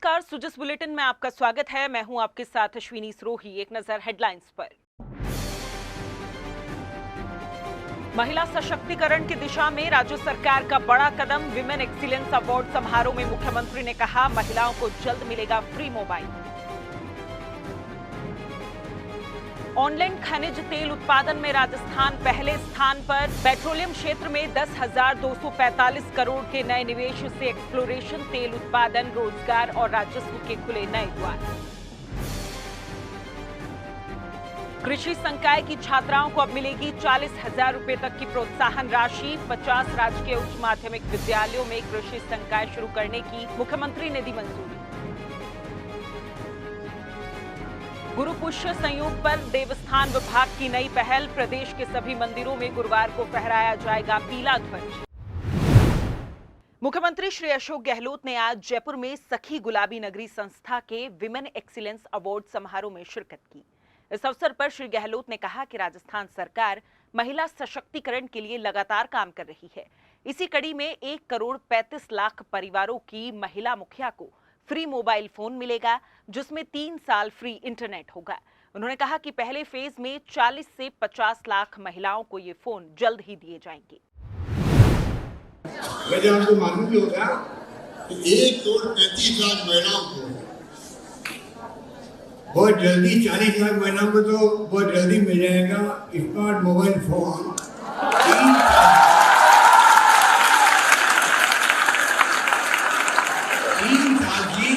नमस्कार, सुजस बुलेटिन में आपका स्वागत है। मैं हूं आपके साथ अश्विनी सरोही। एक नजर हेडलाइंस पर। महिला सशक्तिकरण की दिशा में राज्य सरकार का बड़ा कदम। विमेन एक्सीलेंस अवार्ड समारोह में मुख्यमंत्री ने कहा, महिलाओं को जल्द मिलेगा फ्री मोबाइल। ऑनलाइन खनिज तेल उत्पादन में राजस्थान पहले स्थान पर। पेट्रोलियम क्षेत्र में 10,245 करोड़ के नए निवेश से एक्सप्लोरेशन, तेल उत्पादन, रोजगार और राजस्व के खुले नए द्वार। कृषि संकाय की छात्राओं को अब मिलेगी 40,000 रुपए तक की प्रोत्साहन राशि। 50 राजकीय उच्च माध्यमिक विद्यालयों में कृषि संकाय शुरू करने की मुख्यमंत्री ने दी मंजूरी। गुरु पुष्य संयोग पर देवस्थान विभाग की नई पहल। प्रदेश के सभी मंदिरों में गुरुवार को फहराया जाएगा पीला ध्वज। मुख्यमंत्री श्री अशोक गहलोत ने आज जयपुर में सखी गुलाबी नगरी संस्था के विमेन एक्सीलेंस अवार्ड समारोह में शिरकत की। इस अवसर पर श्री गहलोत ने कहा कि राजस्थान सरकार महिला सशक्तिकरण के लिए लगातार काम कर रही है। इसी कड़ी में 1,35,00,000 परिवारों की महिला मुखिया को फ्री मोबाइल फोन मिलेगा, जिसमें 3 साल फ्री इंटरनेट होगा। उन्होंने कहा कि पहले फेज में 40 से 50 लाख महिलाओं को ये फोन जल्द ही दिए जाएंगे। वैसे आपको मालूम भी होगा कि 1,35,00,000 महिलाओं को बहुत जल्दी 40 लाख महिलाओं को तो बहुत जल्दी मिल जाएगा स्मार्ट मोबाइल फोन। 3 साल की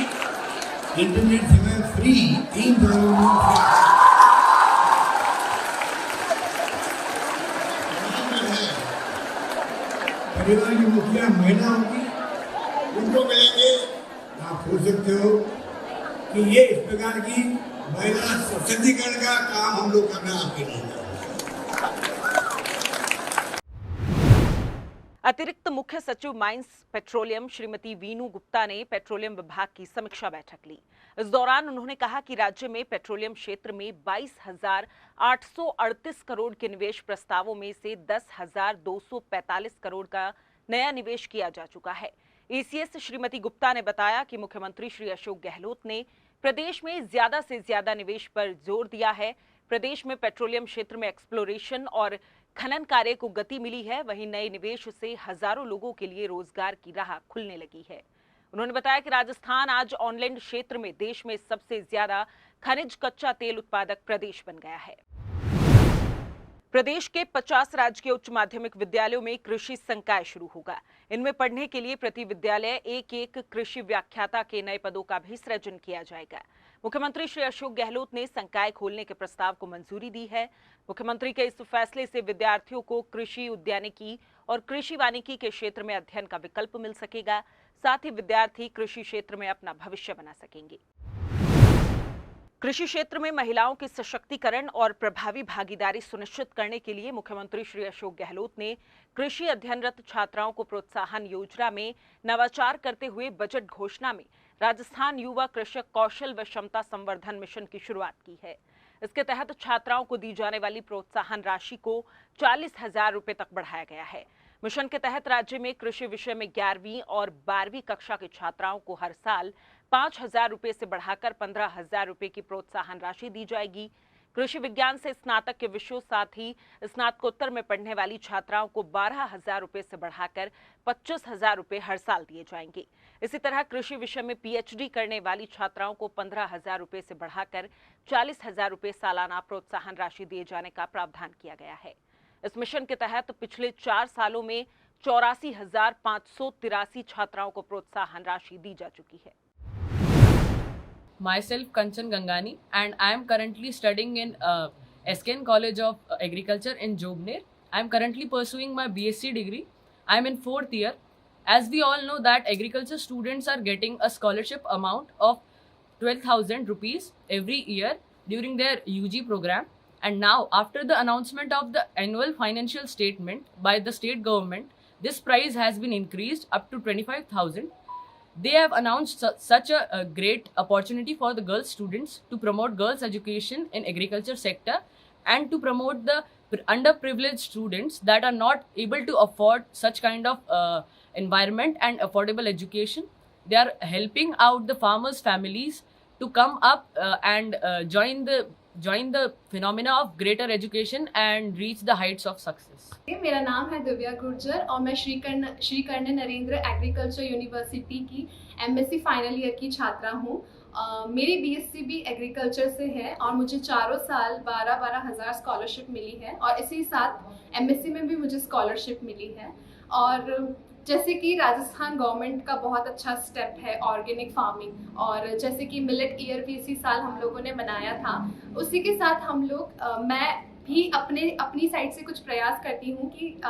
इंटरनेट सेवा फ्री, 3 सालों में परिवार की मुखिया महिला होगी, उनको मिलेंगे। आप सोच सकते हो कि ये इस प्रकार की महिला सशक्तिकरण का काम हम लोग करना आपके लिए। अतिरिक्त मुख्य सचिव माइंस पेट्रोलियम श्रीमती वीनू गुप्ता ने पेट्रोलियम विभाग की समीक्षा बैठक ली। इस दौरान उन्होंने कहा कि राज्य में पेट्रोलियम क्षेत्र में 22,838 करोड़ के निवेश प्रस्तावों में से 10,245 करोड़ का नया निवेश किया जा चुका है। एसीएस श्रीमती गुप्ता ने बताया कि मुख्यमंत्री श्री अशोक गहलोत ने प्रदेश में ज्यादा से ज्यादा निवेश पर जोर दिया है। प्रदेश में पेट्रोलियम क्षेत्र में एक्सप्लोरेशन और खनन कार्य को गति मिली है। वहीं नए निवेश से हजारों लोगों के लिए रोजगार की राह खुलने लगी है। उन्होंने बताया कि राजस्थान आज ऑनलाइन क्षेत्र में देश में सबसे ज्यादा खनिज कच्चा तेल उत्पादक प्रदेश बन गया है। प्रदेश के 50 राजकीय उच्च माध्यमिक विद्यालयों में कृषि संकाय शुरू होगा। इनमें पढ़ने के लिए प्रति विद्यालय एक कृषि व्याख्याता के नए पदों का भी सृजन किया जाएगा। मुख्यमंत्री श्री अशोक गहलोत ने संकाय खोलने के प्रस्ताव को मंजूरी दी है। मुख्यमंत्री के इस फैसले से विद्यार्थियों को कृषि उद्यानिकी और कृषि वानिकी के क्षेत्र में अध्ययन का विकल्प मिल सकेगा। साथ ही विद्यार्थी कृषि क्षेत्र में अपना भविष्य बना सकेंगे। कृषि क्षेत्र में महिलाओं के सशक्तिकरण और प्रभावी भागीदारी सुनिश्चित करने के लिए मुख्यमंत्री श्री अशोक गहलोत ने कृषि अध्ययनरत छात्राओं को प्रोत्साहन योजना में नवाचार करते हुए बजट घोषणा में राजस्थान युवा कृषक कौशल व क्षमता संवर्धन मिशन की शुरुआत की है। इसके तहत छात्राओं को दी जाने वाली प्रोत्साहन राशि को 40,000 रुपए तक बढ़ाया गया है। मिशन के तहत राज्य में कृषि विषय में 11वीं और 12वीं कक्षा के छात्राओं को हर साल 5,000 रुपए से बढ़ाकर 15,000 रुपए की प्रोत्साहन राशि दी जाएगी। कृषि विज्ञान से स्नातक के विषयों, साथ ही स्नातकोत्तर में पढ़ने वाली छात्राओं को 12,000 रुपए से बढ़ाकर 25,000 रुपए हर साल दिए जाएंगे। इसी तरह कृषि विषय में पीएचडी करने वाली छात्राओं को 15,000 रुपए से बढ़ाकर 40,000 रुपए सालाना प्रोत्साहन राशि दिए जाने का प्रावधान किया गया है। इस मिशन के तहत पिछले 4 सालों में 84,583 छात्राओं को प्रोत्साहन राशि दी जा चुकी है। Myself Kanchan Gangani, and I am currently studying in SKN College of Agriculture in Jobner. I am currently pursuing my BSc degree. I am in 4th year. As we all know that agriculture students are getting a scholarship amount of 12,000 rupees every year during their UG program. And now, after the announcement of the annual financial statement by the state government, this prize has been increased up to 25,000. They have announced such a great opportunity for the girls students to promote girls education in agriculture sector and to promote the underprivileged students that are not able to afford such kind of environment and affordable education. they are helping out the farmers' families to come up and join the phenomena of greater education and reach the heights of success. मेरा नाम है दिव्या गुर्जर और मैं श्री कर्ण Narendra agriculture university की MSc final year की छात्रा हूँ। मेरी बीएससी भी एग्रीकल्चर से है और मुझे चारों साल 12-12 हज़ार स्कॉलरशिप मिली है और इसी साथ एमएससी में भी मुझे स्कॉलरशिप मिली है। और जैसे कि राजस्थान गवर्नमेंट का बहुत अच्छा स्टेप है ऑर्गेनिक फार्मिंग, और जैसे कि मिलेट ईयर भी इसी साल हम लोगों ने मनाया था, उसी के साथ हम लोग मैं भी अपनी साइड से कुछ प्रयास करती हूँ कि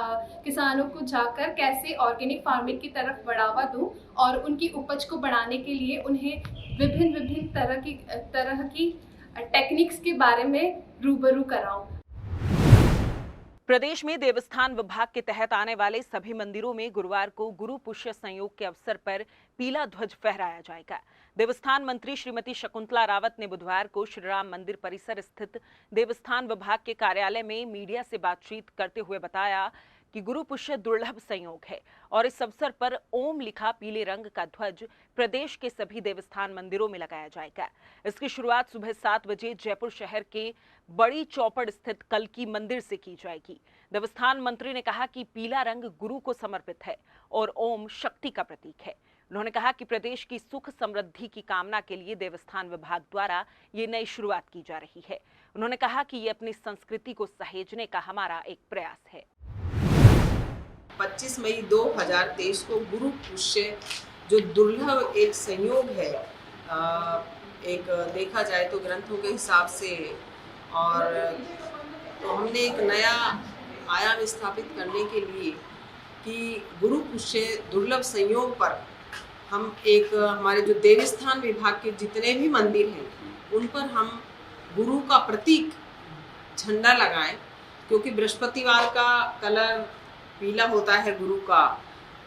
किसानों को जाकर कैसे ऑर्गेनिक फार्मिंग की तरफ बढ़ावा दूँ और उनकी उपज को बढ़ाने के लिए उन्हें विभिन्न तरह की टेक्निक्स के बारे में रूबरू कराऊँ। प्रदेश में देवस्थान विभाग के तहत आने वाले सभी मंदिरों में गुरुवार को गुरु पुष्य संयोग के अवसर पर पीला ध्वज फहराया जाएगा। देवस्थान मंत्री श्रीमती शकुंतला रावत ने बुधवार को श्री राम मंदिर परिसर स्थित देवस्थान विभाग के कार्यालय में मीडिया से बातचीत करते हुए बताया कि गुरु पुष्य दुर्लभ संयोग है और इस अवसर पर ओम लिखा पीले रंग का ध्वज प्रदेश के सभी देवस्थान मंदिरों में लगाया जाएगा। इसकी शुरुआत सुबह 7 बजे जयपुर शहर के बड़ी चौपड़ स्थित कल्की मंदिर से की जाएगी। देवस्थान मंत्री ने कहा कि पीला रंग गुरु को समर्पित है और ओम शक्ति का प्रतीक है। उन्होंने कहा कि प्रदेश की सुख समृद्धि की कामना के लिए देवस्थान विभाग द्वारा ये नई शुरुआत की जा रही है। उन्होंने कहा कि ये अपनी संस्कृति को सहेजने का हमारा एक प्रयास है। 25 मई 2023 को गुरु पुष्य जो दुर्लभ एक संयोग है, एक देखा जाए तो ग्रंथों के हिसाब से, और तो हमने एक नया आयाम स्थापित करने के लिए कि गुरु पुष्य दुर्लभ संयोग पर हम एक हमारे जो देवस्थान विभाग के जितने भी मंदिर हैं उन पर हम गुरु का प्रतीक झंडा लगाएं, क्योंकि बृहस्पतिवार का कलर पीला होता है गुरु का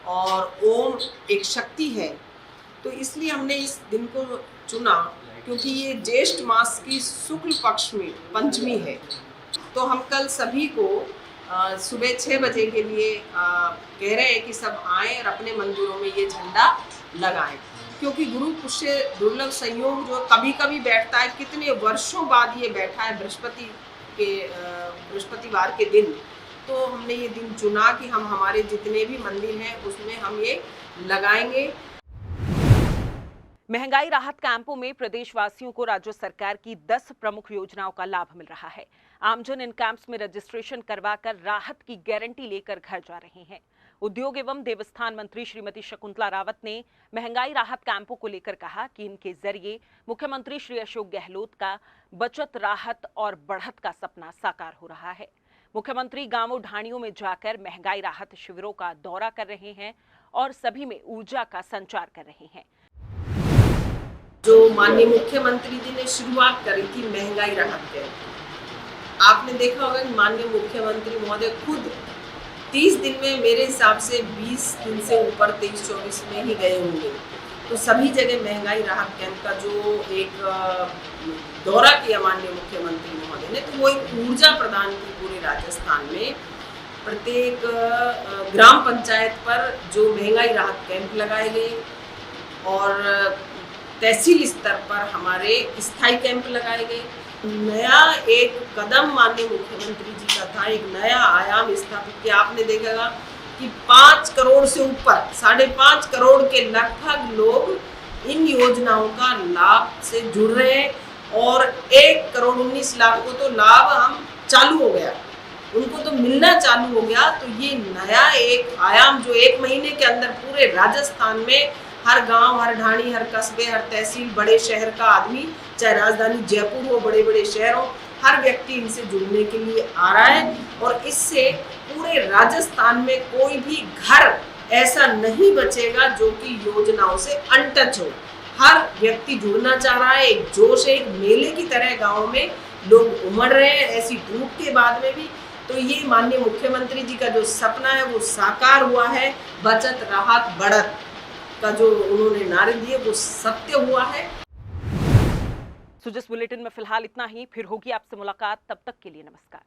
और ओम एक शक्ति है। तो इसलिए हमने इस दिन को चुना क्योंकि ये ज्येष्ठ मास की शुक्ल पक्ष में पंचमी है। तो हम कल सभी को सुबह 6 बजे के लिए कह रहे हैं कि सब आएं और अपने मंदिरों में ये झंडा लगाएं, क्योंकि गुरु पुष्य दुर्लभ संयोग जो कभी कभी बैठता है, कितने वर्षों बाद ये बैठा है बृहस्पतिवार के दिन। तो हमने ये दिन चुना कि हम हमारे जितने भी मंदिर हैं उसमें हम ये लगाएंगे। महंगाई राहत कैंपों में प्रदेशवासियों को राज्य सरकार की 10 प्रमुख योजनाओं का लाभ मिल रहा है। आमजन इन कैंप्स में रजिस्ट्रेशन करवाकर राहत की गारंटी लेकर घर जा रहे हैं। उद्योग एवं देवस्थान मंत्री श्रीमती शकुंतला रावत ने महंगाई राहत कैंपों को लेकर कहा कि इनके जरिए मुख्यमंत्री श्री अशोक गहलोत का बचत, राहत और बढ़त का सपना साकार हो रहा है। मुख्यमंत्री गांवों ढाणियों में जाकर महंगाई राहत शिविरों का दौरा कर रहे हैं और सभी में ऊर्जा का संचार कर रहे हैं। जो माननीय मुख्यमंत्री जी ने शुरुआत करी थी महंगाई राहत के, आपने देखा होगा कि माननीय मुख्यमंत्री महोदय खुद 30 दिन में, मेरे हिसाब से 20 दिन से ऊपर 23-24 में ही गए होंगे। तो सभी जगह महंगाई राहत कैंप का जो एक दौरा किया माननीय मुख्यमंत्री महोदय ने, तो वो एक ऊर्जा प्रदान की पूरे राजस्थान में। प्रत्येक ग्राम पंचायत पर जो महंगाई राहत कैंप लगाए गए और तहसील स्तर पर हमारे स्थायी कैंप लगाए गए। नया एक कदम माननीय मुख्यमंत्री जी का था, एक नया आयाम स्थापित किया। आपने देखा कि 5 करोड़ से ऊपर, 5.5 करोड़ के लगभग लोग इन योजनाओं का लाभ से जुड़ रहे हैं और 1 करोड़ 19 लाख को तो लाभ हम चालू हो गया, उनको तो मिलना चालू हो गया। तो ये नया एक आयाम जो 1 महीने के अंदर पूरे राजस्थान में हर गांव, हर ढाणी, हर कस्बे, हर तहसील, बड़े शहर का आदमी, चाहे राजधानी जयपुर हो, बड़े बड़े शहर हो, हर व्यक्ति इनसे जुड़ने के लिए आ रहा है। और इससे पूरे राजस्थान में कोई भी घर ऐसा नहीं बचेगा जो कि योजनाओं से अनटच हो। हर व्यक्ति जुड़ना चाह रहा है, एक जोश है, एक मेले की तरह गाँव में लोग उमड़ रहे हैं ऐसी धूप के बाद में भी। तो ये माननीय मुख्यमंत्री जी का जो सपना है वो साकार हुआ है। बचत, राहत, बढ़त का जो उन्होंने नारे दिए वो सत्य हुआ है। सुजस बुलेटिन में फिलहाल इतना ही, फिर होगी आपसे मुलाकात, तब तक के लिए नमस्कार।